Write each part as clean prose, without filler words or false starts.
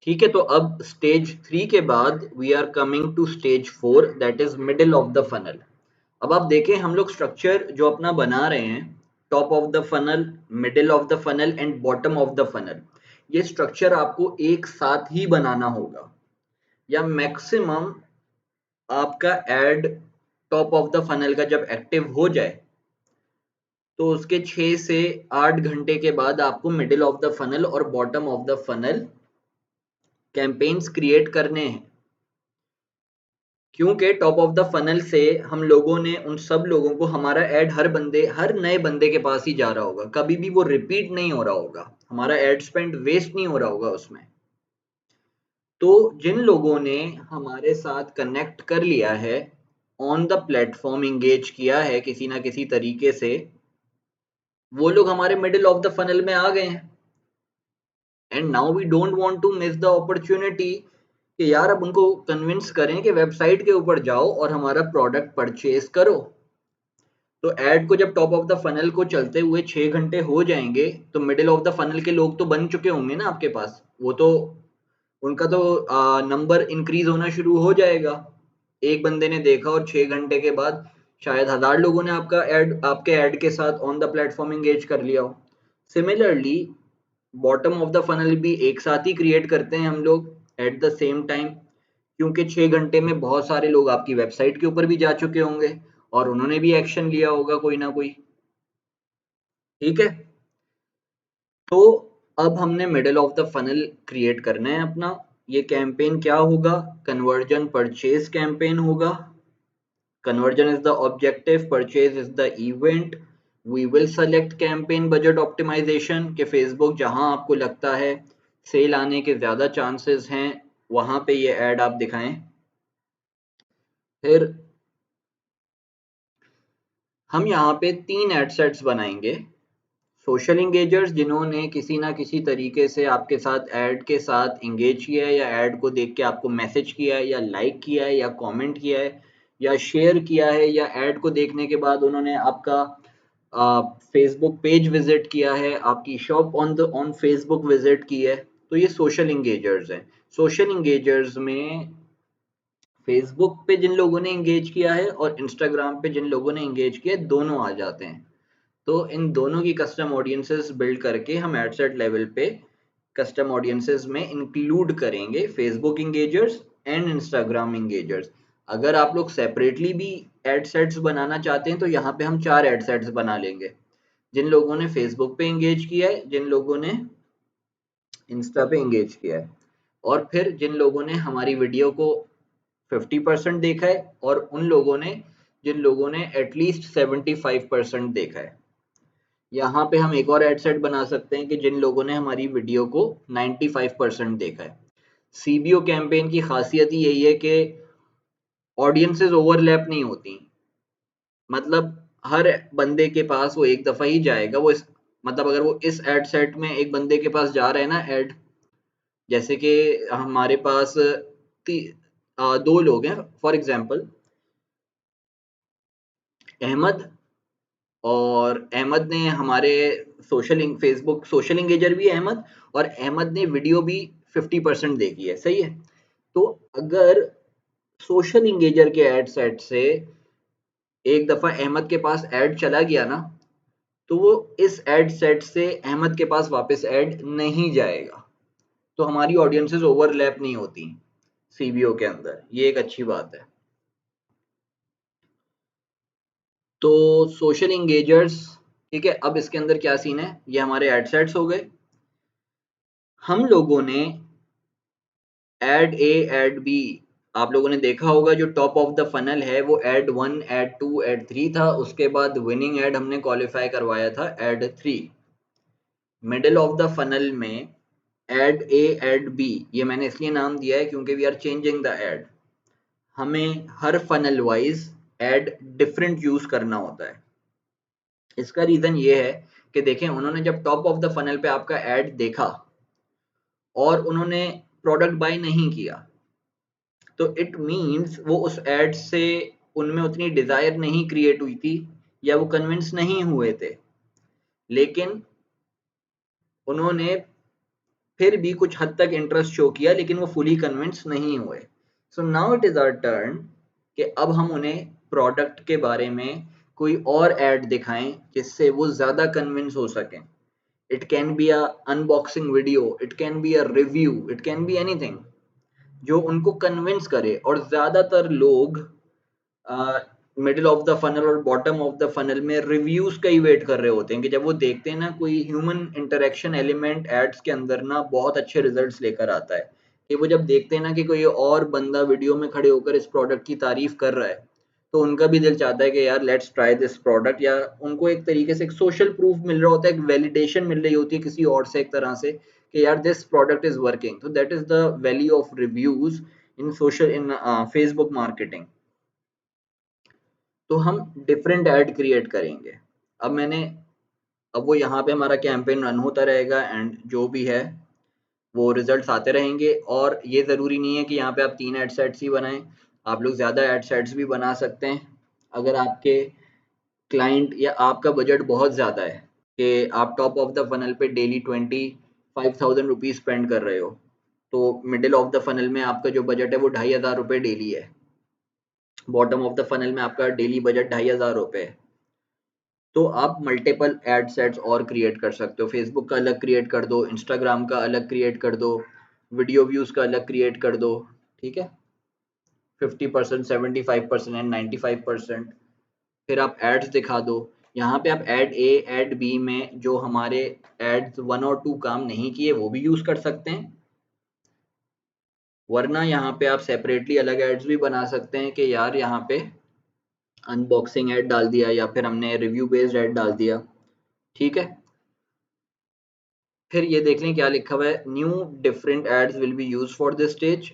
ठीक है, तो अब स्टेज 3 के बाद we are coming to stage 4, that is middle of the funnel. अब आप देखें हम लोग स्ट्रक्चर जो अपना बना रहे हैं, top of the funnel, middle of the funnel and bottom of the funnel, ये स्ट्रक्चर आपको एक साथ ही बनाना होगा, या मैक्सिमम आपका ad top of the funnel का जब एक्टिव हो जाए तो उसके 6 से 8 घंटे के बाद आपको मिडिल ऑफ द फनल और bottom of the funnel campaigns create करने हैं। क्योंकि टॉप ऑफ द फनल से हम लोगों ने उन सब लोगों को, हमारा ऐड हर नए बंदे के पास ही जा रहा होगा, कभी भी वो रिपीट नहीं हो रहा होगा, हमारा ऐड स्पेंड वेस्ट नहीं हो रहा होगा उसमें। तो जिन लोगों ने हमारे साथ कनेक्ट कर लिया है, ऑन द प्लेटफॉर्म इंगेज किया है किसी ना किसी तरीके से, वो लोग हमारे मिडिल ऑफ द फनल में आ गए हैं। And now we don't want to miss the opportunity कि यार अब उनको कन्विंस करें कि वेबसाइट के ऊपर जाओ और हमारा प्रोडक्ट परचेज करो। तो ऐड को जब टॉप ऑफ द फनल को चलते हुए 6 घंटे हो जाएंगे तो मिडिल ऑफ द फनल के लोग तो बन चुके होंगे ना आपके पास, वो तो उनका तो नंबर इंक्रीज होना शुरू हो जाएगा। एक बंदे ने देखा और 6 घंटे के बाद शायद 1000 लोगों ने आपके ऐड के साथ ऑन द प्लेटफॉर्म एंगेज कर लिया हो। Similarly bottom of the funnel भी एक साथ ही क्रिएट करते हैं हम लोग एट द सेम टाइम, क्योंकि 6 घंटे में बहुत सारे लोग आपकी वेबसाइट के ऊपर भी जा चुके होंगे और उन्होंने भी एक्शन लिया होगा कोई ना कोई। ठीक है, तो अब हमने middle of the funnel create करना है अपना। ये कैंपेन क्या होगा? कन्वर्जन परचेज कैंपेन होगा। Conversion is the objective, purchase is the event. We will select campaign budget optimization कि Facebook जहां आपको लगता है सेल आने के ज्यादा चांसेस हैं वहां पे ये ऐड आप दिखाएं। फिर हम यहाँ पे 3 एड सेट्स बनाएंगे। सोशल इंगेजर्स जिन्होंने किसी ना किसी तरीके से आपके साथ ऐड के साथ इंगेज किया है, या ऐड को देख के आपको मैसेज किया है, या लाइक किया है, या कमेंट किया है, या शेयर किया है, या ऐड को देखने के बाद उन्होंने आपका फेसबुक पेज विजिट किया है, आपकी शॉप ऑन फेसबुक विजिट की है। तो ये सोशल इंगेजर्स हैं। सोशल इंगेजर्स में फेसबुक पे जिन लोगों ने इंगेज किया है और इंस्टाग्राम पे जिन लोगों ने इंगेज किया है, दोनों आ जाते हैं। तो इन दोनों की कस्टम ऑडियंसेस बिल्ड करके हम एडसेट लेवल पे कस्टम ऑडियंसेस में इंक्लूड करेंगे फेसबुक इंगेजर्स एंड इंस्टाग्राम इंगेजर्स। अगर आप लोग सेपरेटली भी एड सेट्स बनाना चाहते हैं तो यहाँ पे हम 4 एड सेट्स बना लेंगे, जिन लोगों ने फेसबुक पे इंगेज किया है, जिन लोगों ने इंस्टा पे इंगेज किया है, और फिर जिन लोगों ने हमारी वीडियो को 50% देखा है, और उन लोगों ने जिन लोगों ने एटलीस्ट 75% देखा है। यहाँ पे हम एक और एड सेट बना सकते हैं कि जिन लोगों ने हमारी वीडियो को 95% देखा है। सीबीओ कैंपेन की खासियत ही यही है कि ऑडियंसेस ओवरलैप नहीं होती, मतलब हर बंदे के पास वो एक दफा ही जाएगा। मतलब अगर वो इस एड सेट में एक बंदे के पास जा रहे हैं ना ऐड, जैसे कि हमारे पास 2 लोग हैं फॉर एग्जांपल, अहमद, और अहमद ने हमारे फेसबुक सोशल इंगेजर भी है अहमद, और अहमद ने वीडियो भी 50% देखी है, सही है। तो अगर सोशल इंगेजर के एड सेट से एक दफा अहमद के पास ऐड चला गया ना, तो वो इस एड सेट से अहमद के पास वापस ऐड नहीं जाएगा। तो हमारी ऑडियंसेस ओवरलैप नहीं होती सीबीओ के अंदर, ये एक अच्छी बात है। तो सोशल इंगेजर्स, ठीक है। अब इसके अंदर क्या सीन है, ये हमारे एड सेट्स हो गए। हम लोगों ने एड ए एड बी, आप लोगों ने देखा होगा जो टॉप ऑफ द फनल है वो एड 1 एड 2 एड 3 था, उसके बाद विनिंग एड हमने क्वालिफाई करवाया था ad 3। Middle of the funnel में एड ए एड बी, ये मैंने इसलिए नाम दिया है क्योंकि we are changing the ad. हमें हर funnel wise ad different use करना होता है। इसका रीजन ये है कि देखें उन्होंने जब टॉप ऑफ द फनल पे आपका एड देखा और उन्होंने प्रोडक्ट बाय नहीं किया, तो इट मीन्स वो उस एड से उनमें उतनी डिजायर नहीं क्रिएट हुई थी, या वो कन्विंस नहीं हुए थे। लेकिन उन्होंने फिर भी कुछ हद तक इंटरेस्ट शो किया, लेकिन वो फुली कन्विंस नहीं हुए। So now it is our turn कि अब हम उन्हें प्रोडक्ट के बारे में कोई और ऐड दिखाएं जिससे वो ज़्यादा कन्विंस हो सकें। It can be a unboxing video, it can be a review, it can be anything जो उनको कन्विंस करे। और ज़्यादातर लोग मिडिल ऑफ द फनल और बॉटम ऑफ द फनल में रिव्यूज का ही वेट कर रहे होते हैं कि जब वो देखते हैं ना कोई ह्यूमन इंटरेक्शन एलिमेंट एड्स के अंदर ना बहुत अच्छे रिजल्ट्स लेकर आता है, कि वो जब देखते हैं ना कि कोई और बंदा वीडियो में खड़े होकर इस प्रोडक्ट की तारीफ कर रहा है, तो उनका भी दिल चाहता है कि यार लेट्स ट्राई दिस प्रोडक्ट, या उनको एक तरीके से एक सोशल प्रूफ मिल रहा होता है, एक वैलिडेशन मिल रही होती है किसी और से एक तरह से कि यार दिस प्रोडक्ट इज वर्किंग। तो that is the value of reviews in social in Facebook marketing. तो हम डिफरेंट ऐड क्रिएट करेंगे। अब मैंने अब वो यहाँ पे हमारा कैंपेन रन होता रहेगा एंड जो भी है वो रिजल्ट्स आते रहेंगे। और ये ज़रूरी नहीं है कि यहाँ पे आप 3 एड सेट्स ही बनाएं, आप लोग ज़्यादा एड सेट्स भी बना सकते हैं। अगर आपके क्लाइंट या आपका बजट बहुत ज़्यादा है कि आप टॉप ऑफ द फनल पे डेली 25,000 रुपीज़ स्पेंड कर रहे हो, तो मिडिल ऑफ द फनल में आपका जो बजट है वो 2,500 रुपये डेली है, बॉटम ऑफ द फनल में आपका डेली बजट 2,500 रुपये है, तो आप मल्टीपल एड सेट्स और क्रिएट कर सकते हो। फेसबुक का अलग क्रिएट कर दो, इंस्टाग्राम का अलग क्रिएट कर दो, वीडियो व्यूज का अलग क्रिएट कर दो, ठीक है, 50%, 75% एंड 95%। फिर आप एड्स दिखा दो। यहाँ पे आप एड ए एड बी में जो हमारे एड्स 1 और 2 काम नहीं किए वो भी यूज कर सकते हैं, वरना यहाँ पे आप सेपरेटली अलग एड्स भी बना सकते हैं कि यार यहाँ पे अनबॉक्सिंग ऐड डाल दिया या फिर हमने रिव्यू बेस्ड ऐड डाल दिया, ठीक है। फिर ये देख लें क्या लिखा हुआ है, new different ads will be use for this stage,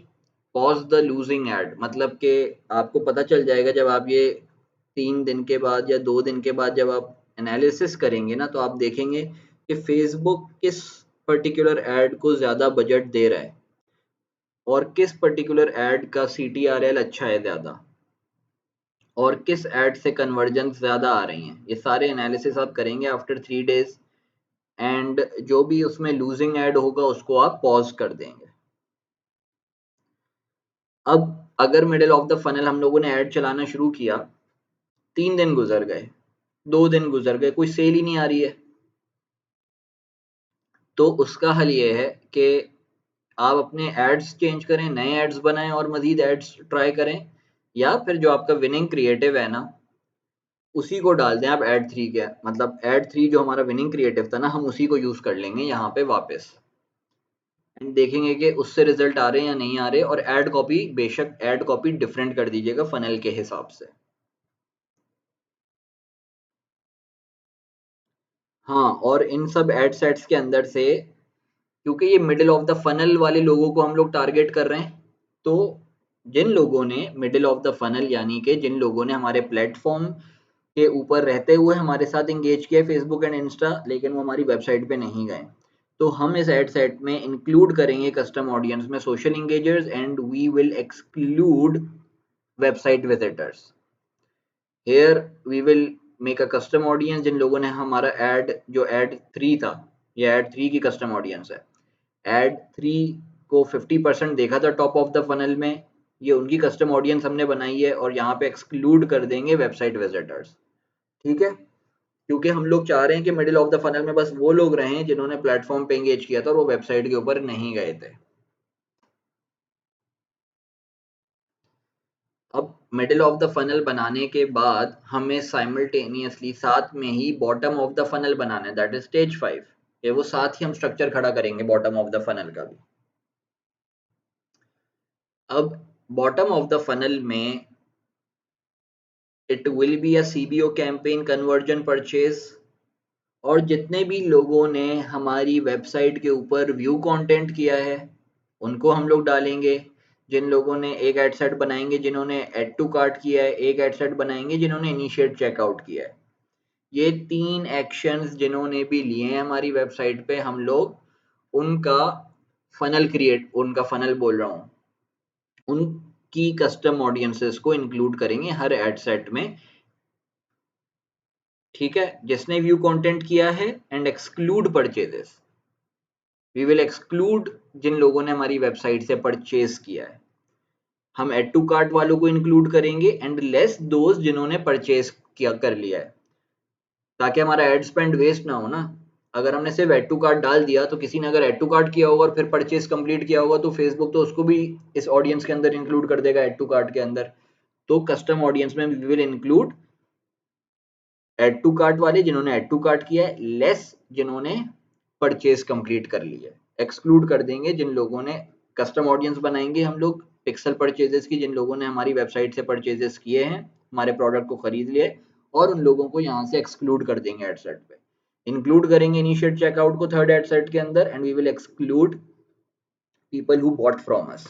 pause the losing ad. मतलब कि आपको पता चल जाएगा जब आप ये 3 दिन के बाद या 2 दिन के बाद जब आप एनालिसिस करेंगे ना, तो आप देखेंगे कि फेसबुक किस पर्टिकुलर एड को ज़्यादा बजट दे रहा है और किस पर्टिकुलर एड का CTRL अच्छा है ज़्यादा, और किस एड से कन्वर्जन ज़्यादा आ रही हैं। ये सारे एनालिसिस आप करेंगे आफ्टर 3 डेज, एंड जो भी उसमें लूजिंग ऐड होगा उसको आप पॉज कर देंगे। अब अगर मिडिल ऑफ द फनल हम लोगों ने ऐड चलाना शुरू किया, 3 दिन गुजर गए, 2 दिन गुजर गए, कोई सेल ही नहीं आ रही है, तो उसका हल ये है कि आप अपने एड्स चेंज करें, नए एड्स बनाएं और मजीद एड्स ट्राई करें, या फिर जो आपका विनिंग क्रिएटिव है ना उसी को डाल दें आप एड 3 के, मतलब एड 3 जो हमारा विनिंग क्रिएटिव था ना हम उसी को यूज कर लेंगे यहाँ पे वापस, एंड देखेंगे कि उससे रिजल्ट आ रहे हैं या नहीं आ रहे। और ऐड कॉपी, बेशक ऐड कॉपी डिफरेंट कर दीजिएगा फनल के हिसाब से। हाँ, और इन सब एड सेट्स के अंदर से, क्योंकि ये मिडिल ऑफ द फनल वाले लोगों को हम लोग टारगेट कर रहे हैं, तो जिन लोगों ने मिडिल ऑफ द फनल यानी कि जिन लोगों ने हमारे प्लेटफॉर्म के ऊपर रहते हुए हमारे साथ इंगेज किया फेसबुक एंड इंस्टा, लेकिन वो हमारी वेबसाइट पे नहीं गए, तो हम इस एड सेट में इंक्लूड करेंगे कस्टम ऑडियंस में social engagers, and we will exclude website visitors. Here we will make a custom audience जिन लोगों ने हमारा ऐड जो ऐड 3 था, ये ऐड 3 की कस्टम ऑडियंस है। ऐड 3 को 50% देखा था टॉप ऑफ द फनल में, ये उनकी कस्टम ऑडियंस हमने बनाई है, और यहाँ पे एक्सक्लूड कर देंगे वेबसाइट विजिटर्स, ठीक है। क्योंकि हम लोग चाह रहे हैं कि मिडिल ऑफ द फनल में बस वो लोग रहें जिन्होंने प्लेटफॉर्म पे एंगेज किया था और वो वेबसाइट के ऊपर नहीं गए थे। अब मिडिल ऑफ द फनल बनाने के बाद हमें साइमल्टेनियसली साथ में ही बॉटम ऑफ द फनल बनाना है, दैट इज स्टेज 5। ये वो साथ ही हम स्ट्रक्चर खड़ा करेंगे बॉटम ऑफ द फनल का भी। अब बॉटम ऑफ द फनल में it will be a CBO campaign, conversion purchase, और जितने भी लोगों ने हमारी वेबसाइट के ऊपर व्यू कंटेंट किया है उनको हम लोग डालेंगे। जिन लोगों ने एक एड सेट बनाएंगे जिन्होंने एड टू कार्ट किया है, एक एड सेट बनाएंगे जिन्होंने इनिशिएट चेकआउट किया है। ये 3 एक्शंस जिन्होंने भी लिए हैं हमारी वेबसाइट पे, हम लोग उनका उनका फनल बोल रहा हूँ, उनकी कस्टम ऑडियंसेस को इंक्लूड करेंगे हर एड सेट में, ठीक है, जिसने व्यू कंटेंट किया है, and exclude purchases. We will exclude जिन लोगों ने हमारी वेबसाइट से परचेज किया है। हम एड टू कार्ट वालों को इंक्लूड करेंगे एंड लेस दोस्त जिन्होंने परचेज किया कर लिया है, ताकि हमारा एड स्पेंड वेस्ट ना हो ना। अगर हमने सिर्फ एड टू कार्ट डाल दिया तो किसी ने अगर एड टू कार्ट किया होगा और फिर परचेज कंप्लीट किया होगा तो फेसबुक तो उसको भी इस ऑडियंस के अंदर इंक्लूड कर देगा एड टू कार्ट के अंदर। तो कस्टम ऑडियंस में we will include add to cart वाले जिन्होंने एड टू कार्ट किया है, लेस जिन्होंने परचेज कंप्लीट कर ली है। एक्सक्लूड कर देंगे जिन लोगों ने, कस्टम ऑडियंस बनाएंगे हम लोग पिक्सल परचेजेस की, जिन लोगों ने हमारी वेबसाइट से परचेजेस किए हैं, हमारे प्रोडक्ट को खरीद लिए, और उन लोगों को यहाँ से एक्सक्लूड कर देंगे एड सेट पे। इंक्लूड करेंगे इनिशिएट चेकआउट को थर्ड एड सेट के अंदर and we will exclude people who bought from us.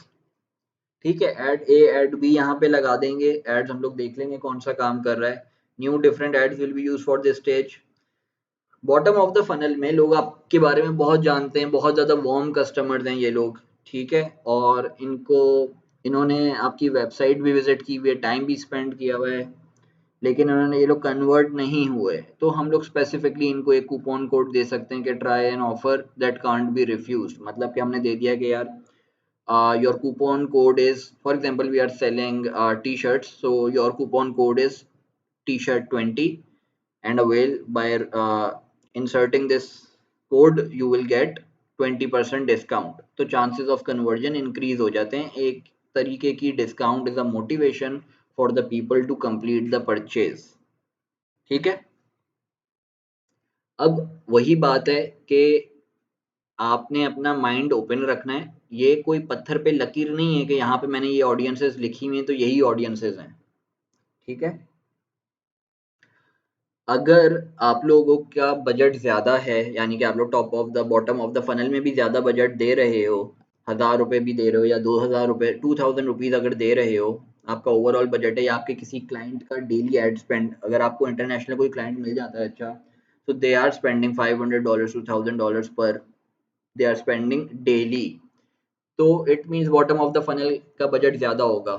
ठीक है, एड ए एड बी यहाँ पे लगा देंगे, एड्स हम लोग देख लेंगे कौन सा काम कर रहा है। New different ads will be use for this stage. Bottom of the funnel में लोग आपके बारे में बहुत जानते हैं, बहुत ज़्यादा वार्म कस्टमर्स हैं ये लोग, ठीक है, और इन्होंने आपकी वेबसाइट भी विजिट की हुई है, टाइम भी स्पेंड किया हुआ है, लेकिन उन्होंने ये लोग कन्वर्ट नहीं हुए, तो हम लोग स्पेसिफिकली इनको एक कूपन कोड दे सकते हैं कि try an offer that can't be refuse. मतलब कि हमने दे दिया कि यार your coupon code is, for example we are selling T shirts, so your coupon code is T shirt 20 and avail by inserting this code you will get 20% discount। तो chances of conversion increase हो जाते हैं। एक तरीके की discount is a motivation for the people to complete the purchase। ठीक है, अब वही बात है कि आपने अपना माइंड ओपन रखना है। ये कोई पत्थर पे लकीर नहीं है कि यहाँ पे मैंने ये ऑडियंसेस लिखी हुई हैं तो यही ऑडियंसेस हैं। ठीक है, अगर आप लोगों का बजट ज़्यादा है, यानी कि आप लोग top of the bottom of the funnel में भी ज़्यादा बजट दे रहे हो, 1000 रुपये भी दे रहे हो या 2000 रुपये, 2000 रुपीज़ अगर दे रहे हो, आपका ओवरऑल बजट है, या आपके किसी क्लाइंट का डेली एड स्पेंड, अगर आपको इंटरनेशनल कोई क्लाइंट मिल जाता है अच्छा, तो दे आर स्पेंडिंग $500 to $1000 पर, दे आर स्पेंडिंग डेली, तो it means bottom of the funnel का बजट ज़्यादा होगा।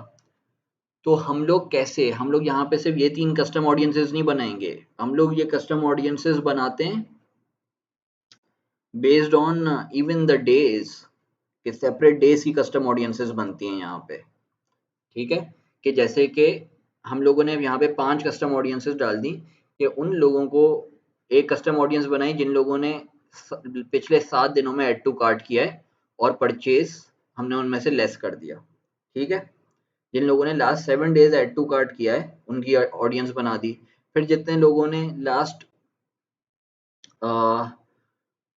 तो हम लोग कैसे, हम लोग यहाँ पे सिर्फ ये 3 कस्टम ऑडियंसेस नहीं बनाएंगे, हम लोग ये कस्टम ऑडियंसेस बनाते हैं based on even the days, कि सेपरेट डेज की कस्टम ऑडियंसेस बनती हैं यहाँ पे। ठीक है, कि जैसे कि हम लोगों ने यहाँ पे 5 कस्टम ऑडियंसेस डाल दी, कि उन लोगों को एक कस्टम ऑडियंस बनाई जिन लोगों ने पिछले 7 दिनों में ऐड टू कार्ट किया है और परचेज हमने उनमें से लेस कर दिया। ठीक है, जिन लोगों ने last 7 days add to cart किया है उनकी ऑडियंस बना दी। फिर जितने लोगों ने लास्ट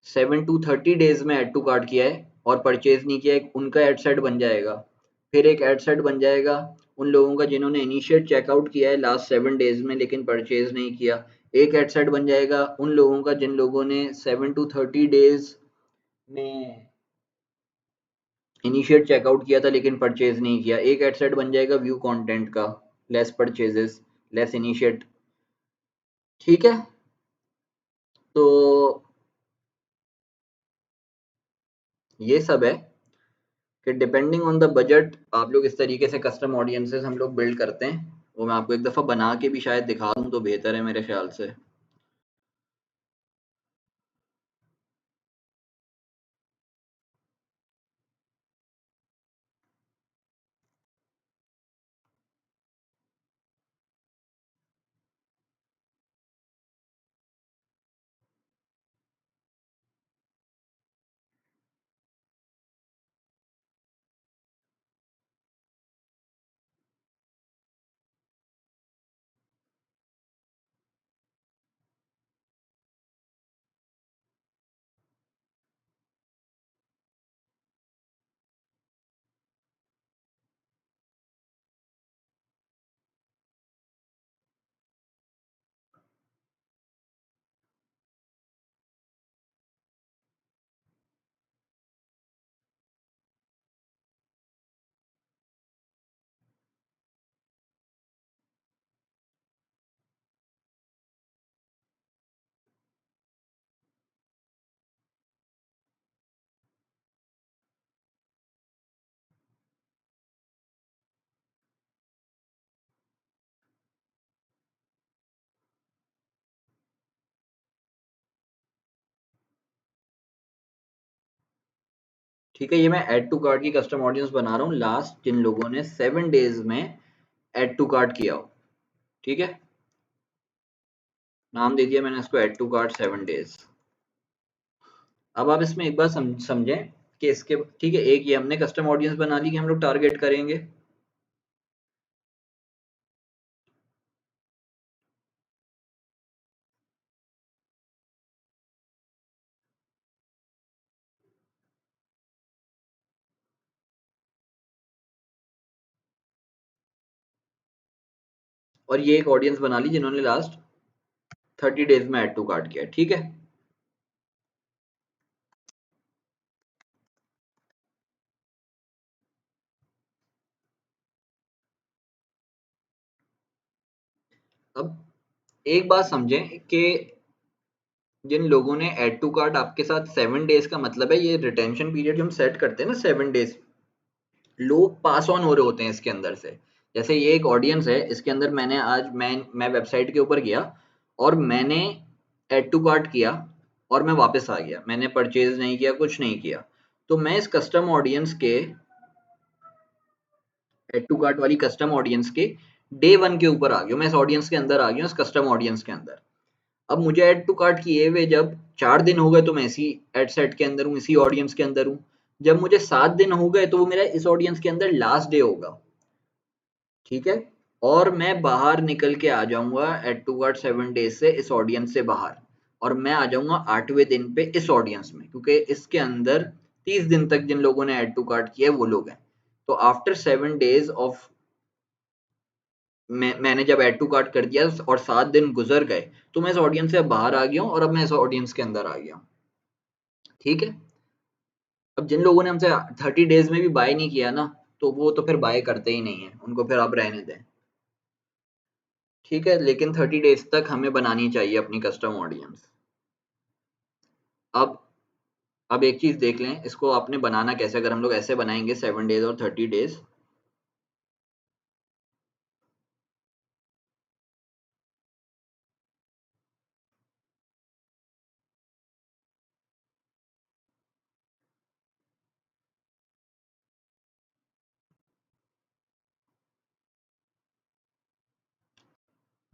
7 to 30 डेज में ऐड टू कार्ट किया है और परचेज नहीं किया है, उनका एड सेट बन जाएगा। फिर एक एड सेट बन जाएगा उन लोगों का जिन्होंने इनिशिएट चेकआउट किया है लास्ट 7 डेज में लेकिन परचेज नहीं किया। एक एड सेट बन जाएगा उन लोगों का जिन लोगों ने 7 to 30 डेज में इनिशिएट चेकआउट किया था लेकिन परचेज नहीं किया। एक एड सेट बन जाएगा व्यू कंटेंट का, लेस परचेजेस, लेस इनिशिएट। ठीक है, तो ये सब है कि डिपेंडिंग ऑन द बजट आप लोग इस तरीके से कस्टम ऑडियंसेस हम लोग बिल्ड करते हैं। वो मैं आपको एक दफ़ा बना के भी शायद दिखा दूं तो बेहतर है मेरे ख्याल से। ठीक है, ये मैं ऐड टू कार्ट की कस्टम ऑडियंस बना रहा हूँ लास्ट जिन लोगों ने 7 डेज में ऐड टू कार्ट किया हो। ठीक है, नाम दे दिया मैंने इसको ऐड टू कार्ट 7 डेज। अब आप इसमें एक बार समझें कि इसके ठीक है, एक ये हमने कस्टम ऑडियंस बना ली कि हम लोग टारगेट करेंगे। और ये एक ऑडियंस बना ली जिन्होंने लास्ट 30 डेज में ऐड टू कार्ट किया। ठीक है, अब एक बात समझें कि जिन लोगों ने ऐड टू कार्ट आपके साथ 7 डेज का मतलब है, ये रिटेंशन पीरियड जो हम सेट करते हैं ना 7 डेज, लोग पास ऑन हो रहे होते हैं इसके अंदर से। जैसे ये एक ऑडियंस है, इसके अंदर मैंने आज मैं वेबसाइट के ऊपर गया और मैंने ऐड टू कार्ट किया और मैं वापस आ गया, मैंने परचेज नहीं किया, कुछ नहीं किया। तो मैं इस कस्टम ऑडियंस के ऐड टू कार्ट वाली कस्टम ऑडियंस के डे 1 के ऊपर आ गया, मैं इस ऑडियंस के अंदर आ गया, इस कस्टम ऑडियंस के अंदर। अब मुझे ऐड टू कार्ट किए हुए जब 4 दिन हो गए तो मैं इसी एड सेट के अंदर हूँ, इसी ऑडियंस के अंदर हूँ। जब मुझे 7 दिन हो गए तो वो मेरा इस ऑडियंस के अंदर लास्ट डे होगा। ठीक है, और मैं बाहर निकल के आ जाऊंगा एड टू कार्ट 7 डेज से इस ऑडियंस से बाहर, और मैं आ जाऊंगा 8वें दिन पे इस ऑडियंस में, क्योंकि इसके अंदर 30 दिन तक जिन लोगों ने ऐड टू कार्ट किया है वो लोग हैं। तो आफ्टर 7 डेज ऑफ मैंने जब ऐड टू कार्ट कर दिया और 7 दिन गुजर गए तो मैं इस ऑडियंस से बाहर आ गया हूँ और अब मैं इस ऑडियंस के अंदर आ गया हूँ। ठीक है, अब जिन लोगों ने हमसे 30 डेज में भी बाय नहीं किया ना, तो वो तो फिर बाय करते ही नहीं है, उनको फिर आप रहने दें। ठीक है, लेकिन 30 डेज तक हमें बनानी चाहिए अपनी कस्टम ऑडियंस। अब अब एक चीज देख लें, इसको आपने बनाना कैसे, अगर हम लोग ऐसे बनाएंगे 7 डेज और 30 डेज।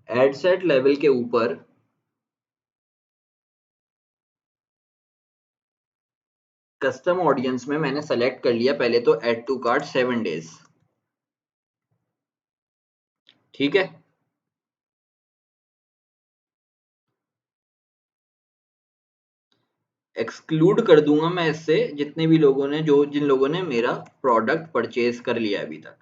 एड सेट लेवल के ऊपर कस्टम ऑडियंस में मैंने सेलेक्ट कर लिया पहले तो ऐड टू कार्ट 7 डेज। ठीक है, एक्सक्लूड कर दूंगा मैं इससे जितने भी लोगों ने जिन लोगों ने मेरा प्रोडक्ट परचेज कर लिया अभी तक।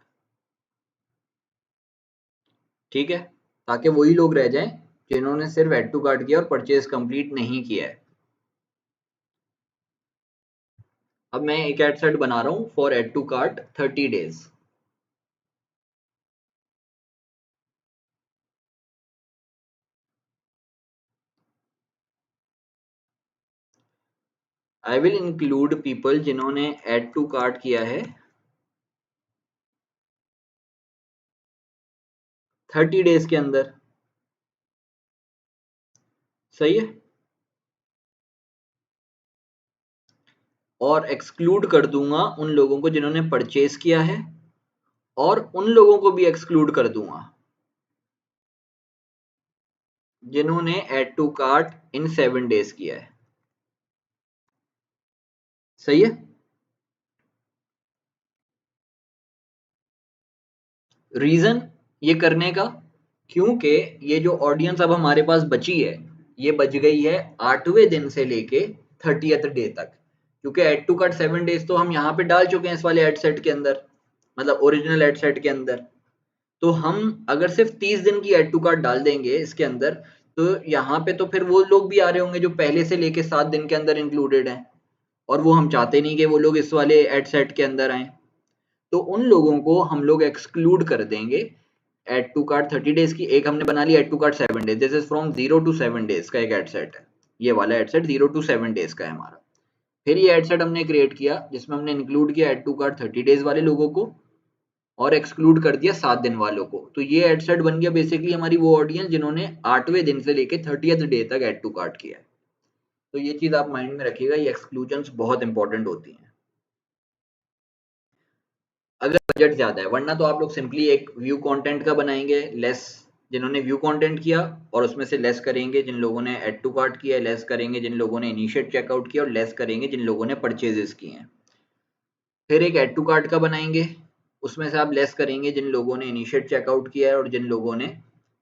ठीक है, ताकि वही लोग रह जाएं जिन्होंने सिर्फ ऐड टू कार्ट किया और परचेज कंप्लीट नहीं किया है। अब मैं एक एड सेट बना रहा हूं for add to cart 30 days. I will include people जिन्होंने ऐड टू कार्ट किया है 30 डेज के अंदर। सही है, और एक्सक्लूड कर दूंगा उन लोगों को जिन्होंने परचेज किया है, और उन लोगों को भी एक्सक्लूड कर दूंगा जिन्होंने add to cart in 7 days किया है। सही है, रीजन ये करने का, क्योंकि ये जो ऑडियंस अब हमारे पास बची है, ये बच गई है 8वें दिन से लेके 30th डे तक, क्योंकि एड टू कार्ट 7 डेज तो हम यहाँ पे डाल चुके हैं इस वाले एड सेट के अंदर, मतलब ओरिजिनल एड सेट के अंदर। तो हम अगर सिर्फ 30 दिन की एड टू कार्ट डाल देंगे इसके अंदर, तो यहाँ पे तो फिर वो लोग भी आ रहे होंगे जो पहले से लेके 7 दिन के अंदर इंक्लूडेड हैं, और वो हम चाहते नहीं कि वो लोग इस वाले एड सेट के अंदर आए। तो उन लोगों को हम लोग एक्सक्लूड कर देंगे। एड टू कार्ट 30 डेज की एक हमने बना ली, add to cart 7 days, this is from 0 to 7 days का एक एड सेट है। ये वाला एड सेट 0 to 7 डेज का है हमारा। फिर ये एड सेट हमने क्रिएट किया जिसमें हमने इंक्लूड किया एड टू कार्ट 30 डेज वाले लोगों को और एक्सक्लूड कर दिया 7 दिन वालों को। तो ये एड सेट बन गया बेसिकली हमारी वो ऑडियंस जिन्होंने 8वें दिन से लेके 30th डे तक एड टू कार्ट किया है। तो ये चीज आप माइंड में रखिएगा, ये एक्सक्लूजन बहुत इंपॉर्टेंट होती हैं। अगर बजट ज़्यादा है, वरना तो आप लोग सिंपली एक व्यू कंटेंट का बनाएंगे, लेस जिन्होंने व्यू कंटेंट किया और उसमें से लेस करेंगे जिन लोगों ने ऐड टू कार्ट किया है, लेस करेंगे जिन लोगों ने इनिशिएट चेकआउट किया और लेस करेंगे जिन लोगों ने परचेजेस किए हैं। फिर एक ऐड टू कार्ट का बनाएंगे, उसमें से आप लेस करेंगे जिन लोगों ने इनिशिएट चेकआउट किया है और जिन लोगों ने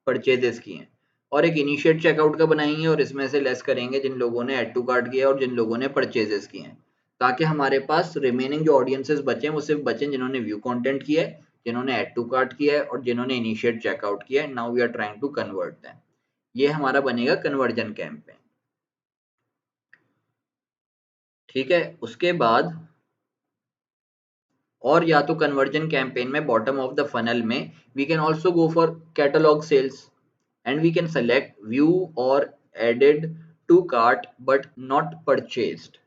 परचेजेस किए हैं। और एक इनिशिएट चेकआउट का बनाएंगे और इसमें से लेस करेंगे जिन लोगों ने ऐड टू कार्ट किया है और जिन लोगों ने परचेजेस किए हैं, ताकि हमारे पास रिमेनिंग जो ऑडियंसेस बचे हैं वो सिर्फ बचे जिन्होंने व्यू कंटेंट किया है, जिन्होंने ऐड टू कार्ट किया है और जिन्होंने इनिशिएट चेकआउट किया है। Now we are trying to convert them. ये हमारा बनेगा कन्वर्जन कैंपेन। ठीक है, उसके बाद और या तो कन्वर्जन कैंपेन में बॉटम ऑफ द फनल में we can also go for catalogue sales and we can select view और added to cart but not purchased.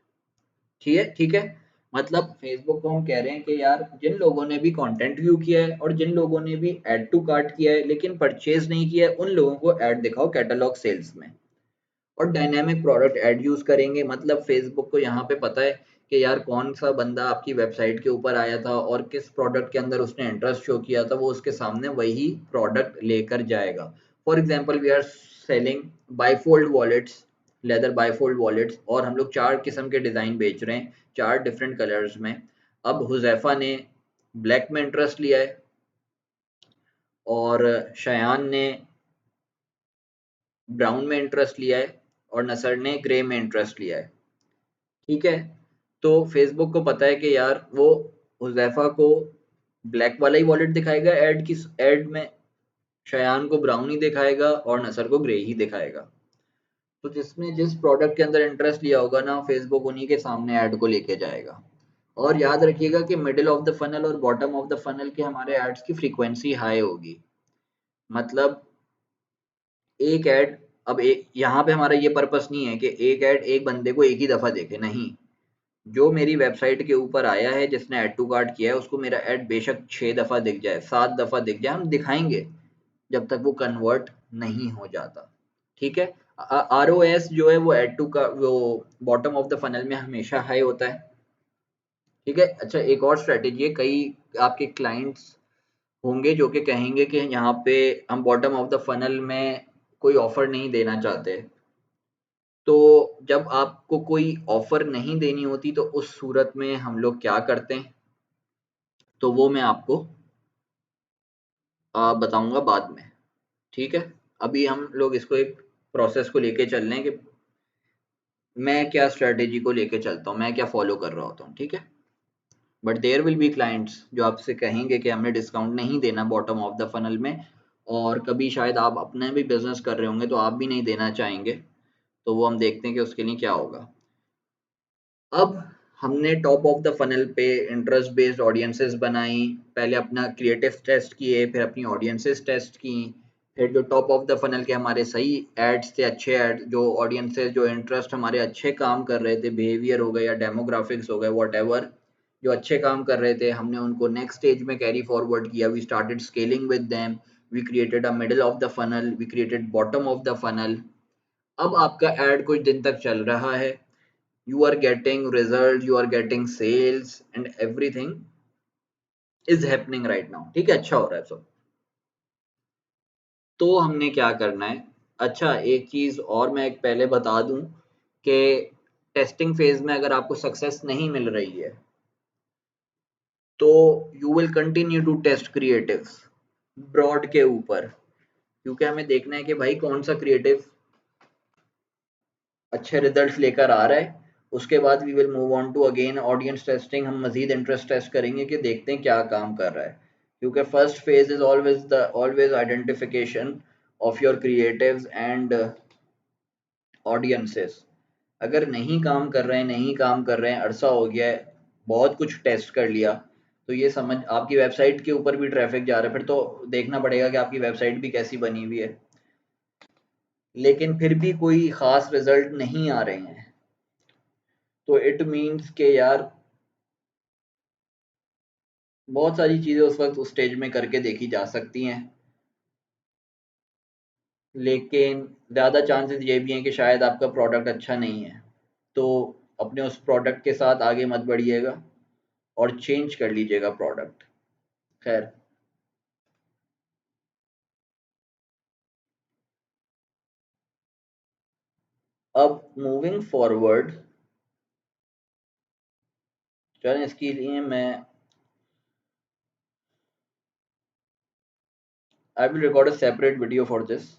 ठीक है, ठीक है। मतलब फेसबुक को हम कह रहे हैं कि यार जिन लोगों ने भी कंटेंट व्यू किया है और जिन लोगों ने भी ऐड टू कार्ट किया है लेकिन परचेज नहीं किया है, उन लोगों को ऐड दिखाओ कैटलॉग सेल्स में। और डायनेमिक प्रोडक्ट ऐड यूज करेंगे, मतलब फेसबुक को यहाँ पे पता है कि यार कौन सा बंदा आपकी वेबसाइट के ऊपर आया था और किस प्रोडक्ट के अंदर उसने इंटरेस्ट शो किया था, वो उसके सामने वही प्रोडक्ट लेकर जाएगा। For example we are selling bifold wallets, leather bifold wallets, और हम लोग 4 किस्म के डिजाइन बेच रहे हैं, 4 डिफरेंट कलर्स में। अब हुजैफा ने ब्लैक में इंटरेस्ट लिया है और शयान ने ब्राउन में इंटरेस्ट लिया है और नसर ने ग्रे में इंटरेस्ट लिया है। ठीक है, तो फेसबुक को पता है कि यार वो हुजैफा को ब्लैक वाला ही वॉलेट दिखाएगा ऐड में, शयान को ब्राउन ही दिखाएगा और नसर को ग्रे ही दिखाएगा। तो जिसने जिस प्रोडक्ट के अंदर इंटरेस्ट लिया होगा ना, फेसबुक उन्हीं के सामने ऐड को लेके जाएगा। और याद रखिएगा कि मिडिल ऑफ द फनल और बॉटम ऑफ द फनल के हमारे एड्स की फ्रीक्वेंसी हाई होगी। मतलब एक ऐड, अब यहाँ पे हमारा ये पर्पस नहीं है कि एक ऐड एक बंदे को एक ही दफा देखे, नहीं। जो मेरी वेबसाइट के ऊपर आया है जिसने ऐड टू कार्ट किया है उसको मेरा ऐड बेशक 6 दफा दिख जाए, 7 दफा दिख जाए, हम दिखाएंगे जब तक वो कन्वर्ट नहीं हो जाता। ठीक है, ROS जो है वो ऐड टू का वो बॉटम ऑफ द फनल में हमेशा हाई होता है। ठीक है, अच्छा एक और स्ट्रेटेजी है, कई आपके क्लाइंट्स होंगे जो कि कहेंगे कि यहाँ पे हम बॉटम ऑफ द फनल में कोई ऑफर नहीं देना चाहते। तो जब आपको कोई ऑफर नहीं देनी होती तो उस सूरत में हम लोग क्या करते हैं, तो वो मैं आपको बताऊंगा बाद में। ठीक है, अभी हम लोग इसको एक प्रोसेस को लेके चल रहे हैं कि मैं क्या स्ट्रेटेजी को लेके चलता हूँ, मैं क्या फॉलो कर रहा होता हूँ। ठीक है, but there will be clients जो आपसे कहेंगे कि हमें डिस्काउंट नहीं देना बॉटम ऑफ द फनल में, और कभी शायद आप अपने भी बिजनेस कर रहे होंगे तो आप भी नहीं देना चाहेंगे। तो वो हम देखते हैं कि उसके लिए क्या होगा। अब हमने टॉप ऑफ द फनल पे इंटरेस्ट बेस्ड ऑडियंसेस बनाई, पहले अपना क्रिएटिव टेस्ट किए, फिर अपनी ऑडियंसेस टेस्ट की, फिर जो टॉप ऑफ द फनल के हमारे सही एड्स थे, अच्छे एड, जो ऑडियंसेस जो इंटरेस्ट हमारे अच्छे काम कर रहे थे, बिहेवियर हो गए या डेमोग्राफिक्स हो गए, वॉट जो अच्छे काम कर रहे थे, हमने उनको नेक्स्ट स्टेज में कैरी फॉरवर्ड किया। We started scaling with them, we created a middle of the funnel, we created bottom of the funnel. अब आपका एड कुछ दिन तक चल रहा है, you are getting results, you are getting sales and everything is happening right now। ठीक है, अच्छा हो रहा है सब। तो हमने क्या करना है, अच्छा एक चीज और मैं एक पहले बता दूं कि टेस्टिंग फेज में अगर आपको सक्सेस नहीं मिल रही है तो you will continue to test creatives broad के ऊपर, क्योंकि हमें देखना है कि भाई कौन सा क्रिएटिव अच्छे रिजल्ट्स लेकर आ रहा है। उसके बाद we will move on to again audience testing, हम मजीद इंटरेस्ट टेस्ट करेंगे कि देखते हैं क्या काम कर रहा है, क्योंकि first phase is always identification of your creatives and audiences. अगर नहीं काम कर रहे हैं, नहीं काम कर रहे हैं, अरसा हो गया है, बहुत कुछ टेस्ट कर लिया, तो ये समझ आपकी वेबसाइट के ऊपर भी ट्रैफिक जा रहा है, फिर तो देखना पड़ेगा कि आपकी वेबसाइट भी कैसी बनी हुई है, लेकिन फिर भी कोई खास रिजल्ट नहीं आ रहे हैं, तो इट मीन्स के यार बहुत सारी चीजें उस वक्त उस स्टेज में करके देखी जा सकती हैं, लेकिन ज़्यादा चांसेस ये भी हैं कि शायद आपका प्रोडक्ट अच्छा नहीं है। तो अपने उस प्रोडक्ट के साथ आगे मत बढ़िएगा और चेंज कर लीजिएगा प्रोडक्ट। खैर, अब मूविंग फॉरवर्ड, चलें इसके लिए मैं I will record a separate video for this.